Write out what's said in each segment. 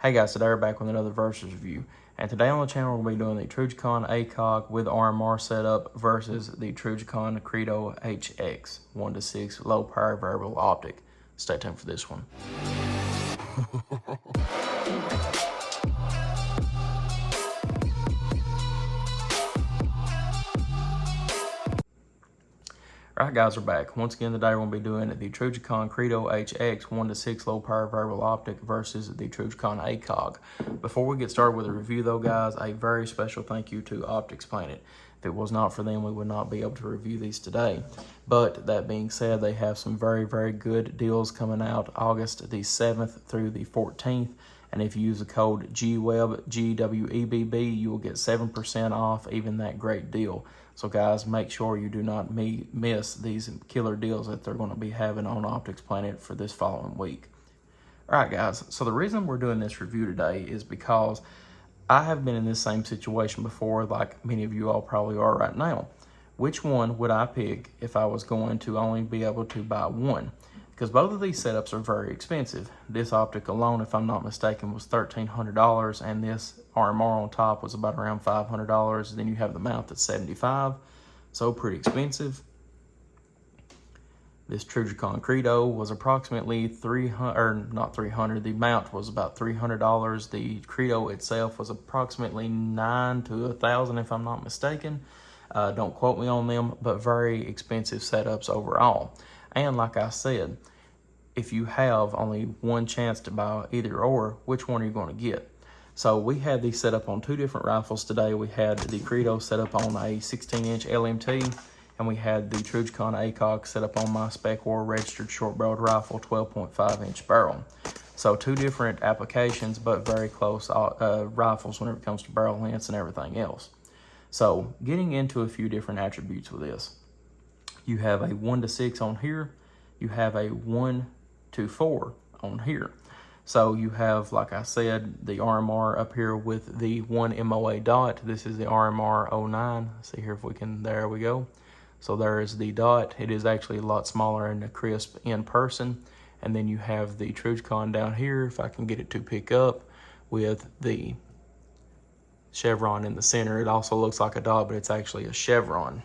Hey guys, today we're back with another versus review. And today on the channel we're going to be doing the Trijicon ACOG with RMR setup versus the Trijicon Credo HX 1:6 low power variable optic. Stay tuned for this one. Alright guys, we're back. Once again today we're going to be doing the Trijicon Credo HX 1:6 low power variable optic versus the Trijicon ACOG. Before we get started with the review though guys, a very special thank you to Optics Planet. If it was not for them, we would not be able to review these today. But that being said, they have some very good deals coming out August the 7th through the 14th. And if you use the code GWEB, G-W-E-B-B, you will get 7% off even that great deal. So guys, make sure you do not miss these killer deals that they're going to be having on Optics Planet for this following week. All right guys, so the reason we're doing this review today is because I have been in this same situation before, like many of you all probably are right now. Which one would I pick if I was going to only be able to buy one? Because both of these setups are very expensive. This optic alone, if I'm not mistaken, was $1,300, and this RMR on top was about around $500. Then you have the mount that's $75, so pretty expensive. This Trijicon Credo was approximately $300, the mount was about $300. The Credo itself was approximately $900 to $1,000 if I'm not mistaken. Don't quote me on them, but very expensive setups overall. And like I said, if you have only one chance to buy either or, which one are you going to get? So we had these set up on two different rifles today. We had the Credo set up on a 16-inch LMT, and we had the Trijicon ACOG set up on my Spec War registered short-barreled rifle, 12.5-inch barrel. So two different applications, but very close rifles whenever it comes to barrel lengths and everything else. So getting into a few different attributes with this. You have a 1:6 on here. You have a 1:4 on here. So you have, like I said, the RMR up here with the 1 MOA dot. This is the RMR 09. See here if we can, there we go. So there is the dot. It is actually a lot smaller and crisp in person. And then you have the Trijicon down here, if I can get it to pick up, with the chevron in the center. It also looks like a dot, but it's actually a chevron.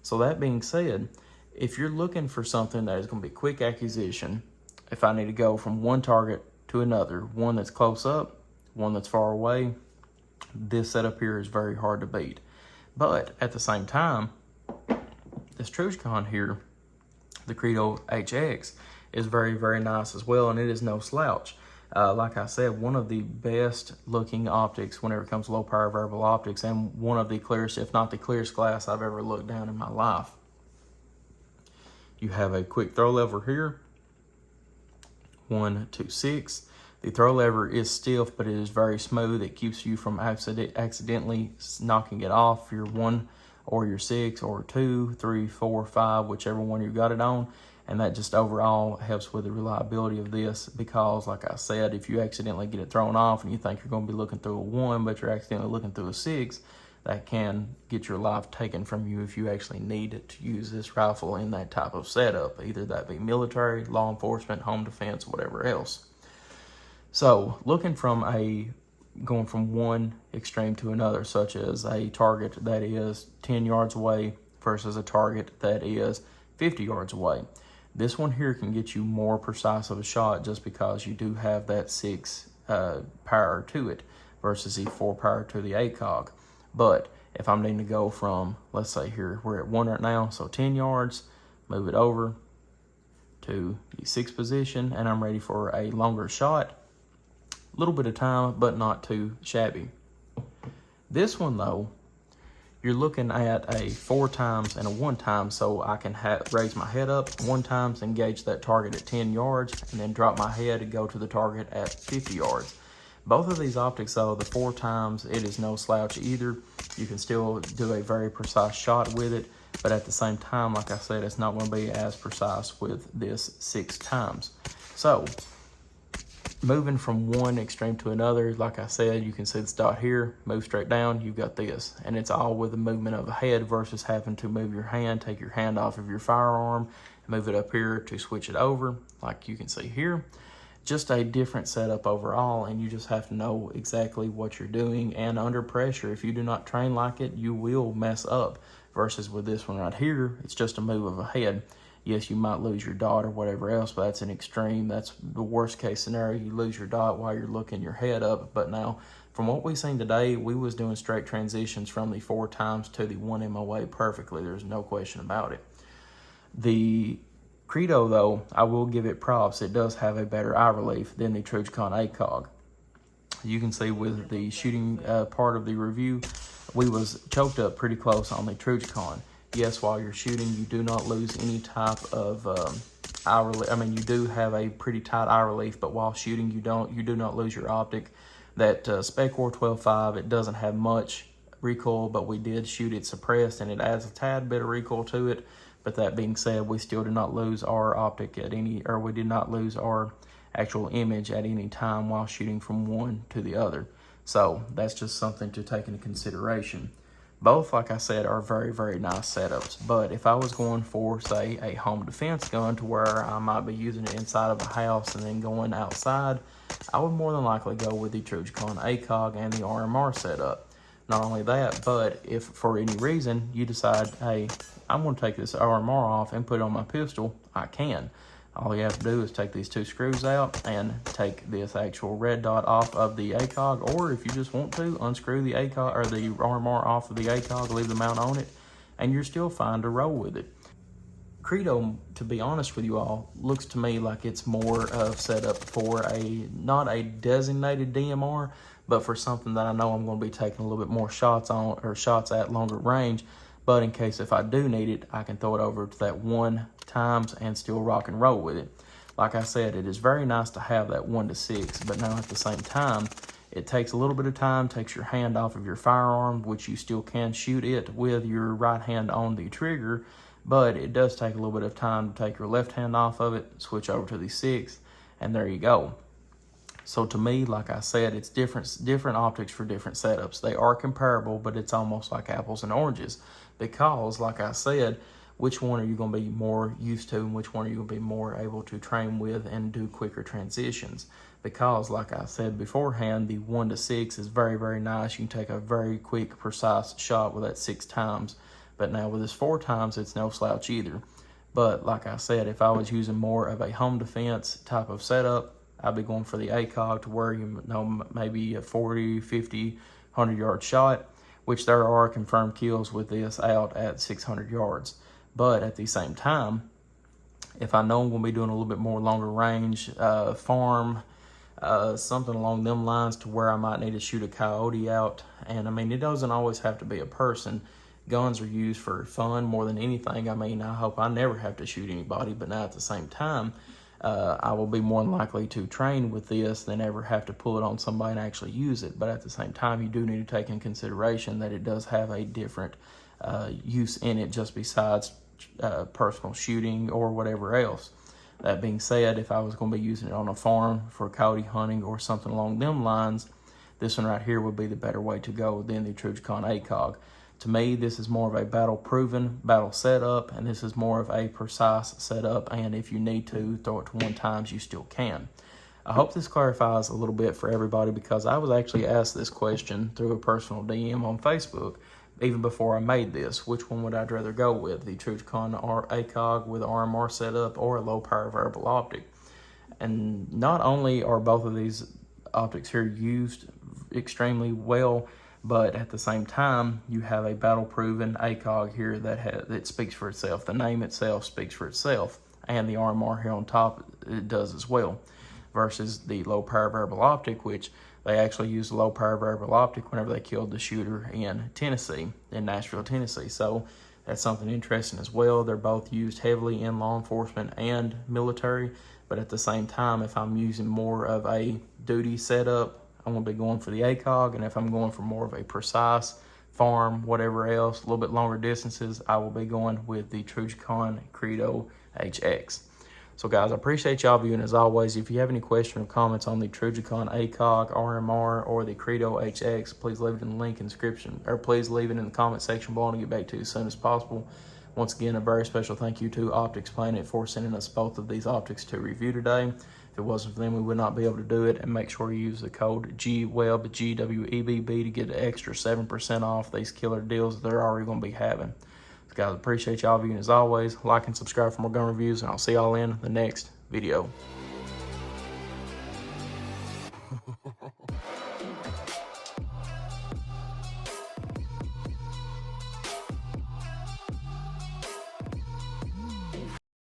So that being said, if you're looking for something that is going to be quick acquisition, if I need to go from one target to another, one that's close up, one that's far away, this setup here is very hard to beat. But at the same time, this Trijicon here, the Credo HX, is very nice as well, and it is no slouch. Like I said, one of the best looking optics whenever it comes to low power variable optics, and one of the clearest, if not the clearest glass I've ever looked down in my life. You have a quick throw lever here, 1:6. The throw lever is stiff, but it is very smooth. It keeps you from accidentally knocking it off your 1 or your 6 or 2, 3, 4, 5, whichever one you got it on. And that just overall helps with the reliability of this, because like I said, if you accidentally get it thrown off and you think you're going to be looking through a 1, but you're accidentally looking through a 6, that can get your life taken from you if you actually need to use this rifle in that type of setup, either that be military, law enforcement, home defense, whatever else. So going from one extreme to another, such as a target that is 10 yards away versus a target that is 50 yards away. This one here can get you more precise of a shot just because you do have that 6 power to it versus the 4 power to the ACOG. But if I'm needing to go from, let's say here, we're at 1 right now, so 10 yards, move it over to the 6th position, and I'm ready for a longer shot. A little bit of time, but not too shabby. This one though, you're looking at a 4 times and a 1 time, so I can raise my head up 1 times, engage that target at 10 yards, and then drop my head and go to the target at 50 yards. Both of these optics though, the 4 times, it is no slouch either. You can still do a very precise shot with it, but at the same time, like I said, it's not going to be as precise with this 6 times. So moving from one extreme to another, like I said, you can see this dot here, move straight down, you've got this. And it's all with the movement of the head versus having to move your hand, take your hand off of your firearm, and move it up here to switch it over, like you can see here. just a different setup overall, and you just have to know exactly what you're doing. And under pressure, if you do not train like it, you will mess up. Versus with this one right here, it's just a move of a head. Yes, you might lose your dot or whatever else, but that's an extreme. That's the worst case scenario. You lose your dot while you're looking your head up. But now, from what we've seen today, we was doing straight transitions from the 4 times to the 1 MOA perfectly. There's no question about it. The Credo, though, I will give it props. It does have a better eye relief than the Trijicon ACOG. You can see with the shooting part of the review, we was choked up pretty close on the Trijicon. Yes, while you're shooting, you do not lose any type of eye relief. I mean, you do have a pretty tight eye relief, but while shooting, you do not lose your optic. That Specor 12.5, it doesn't have much recoil, but we did shoot it suppressed, and it adds a tad bit of recoil to it. But that being said, we still did not lose our optic at any, or we did not lose our actual image at any time while shooting from one to the other. So that's just something to take into consideration. Both, like I said, are very, very nice setups. But if I was going for, say, a home defense gun to where I might be using it inside of a house and then going outside, I would more than likely go with the Trijicon ACOG and the RMR setup. Not only that, but if for any reason you decide, hey, I'm going to take this RMR off and put it on my pistol, I can. All you have to do is take these 2 screws out and take this actual red dot off of the ACOG, or if you just want to, unscrew the ACOG or the RMR off of the ACOG, leave the mount on it, and you're still fine to roll with it. Credo, to be honest with you all, looks to me like it's more of set up for not a designated DMR, but for something that I know I'm going to be taking a little bit more shots on, or shots at longer range. But in case if I do need it, I can throw it over to that 1 times and still rock and roll with it. Like I said, it is very nice to have that 1 to 6, but now at the same time, it takes a little bit of time, takes your hand off of your firearm, which you still can shoot it with your right hand on the trigger, but it does take a little bit of time to take your left hand off of it, switch over to the 6, and there you go. So to me, like I said, it's different optics for different setups. They are comparable, but it's almost like apples and oranges. Because, like I said, which one are you going to be more used to and which one are you going to be more able to train with and do quicker transitions? Because, like I said beforehand, the 1 to 6 is very, very nice. You can take a very quick, precise shot with that 6 times. But now with this 4 times, it's no slouch either. But like I said, if I was using more of a home defense type of setup, I'd be going for the ACOG to where you know maybe a 40, 50, 100-yard shot, which there are confirmed kills with this out at 600 yards. But at the same time, if I know I'm going to be doing a little bit more longer range, farm, something along them lines to where I might need to shoot a coyote out, and I mean, it doesn't always have to be a person. Guns are used for fun more than anything. I mean, I hope I never have to shoot anybody, but now at the same time, I will be more than likely to train with this than ever have to pull it on somebody and actually use it. But at the same time, you do need to take in consideration that it does have a different use in it just besides personal shooting or whatever else. That being said, if I was going to be using it on a farm for coyote hunting or something along them lines, this one right here would be the better way to go than the Trijicon ACOG. To me, this is more of a battle-proven, battle setup, and this is more of a precise setup, and if you need to throw it to 1 times, you still can. I hope this clarifies a little bit for everybody, because I was actually asked this question through a personal DM on Facebook, even before I made this. Which one would I rather go with, the Trijicon ACOG with RMR setup or a low-power variable optic? And not only are both of these optics here used extremely well, but at the same time, you have a battle-proven ACOG here that speaks for itself. The name itself speaks for itself, and the RMR here on top, it does as well, versus the low-power variable optic, which they actually used the low-power variable optic whenever they killed the shooter in Tennessee, in Nashville, Tennessee. So that's something interesting as well. They're both used heavily in law enforcement and military, but at the same time, if I'm using more of a duty setup, I'm going to be going for the ACOG, and if I'm going for more of a precise farm, whatever else, a little bit longer distances, I will be going with the Trijicon Credo HX. So guys, I appreciate y'all viewing as always. If you have any questions or comments on the Trijicon ACOG, RMR, or the Credo HX, please leave it in the link in the description, or please leave it in the comment section below and I'll get back to you as soon as possible. Once again, a very special thank you to Optics Planet for sending us both of these optics to review today. If it wasn't for them, we would not be able to do it. And make sure you use the code GWEB, GWEBB, to get an extra 7% off these killer deals that they're already going to be having. So guys, appreciate y'all viewing as always. Like and subscribe for more gun reviews, and I'll see y'all in the next video.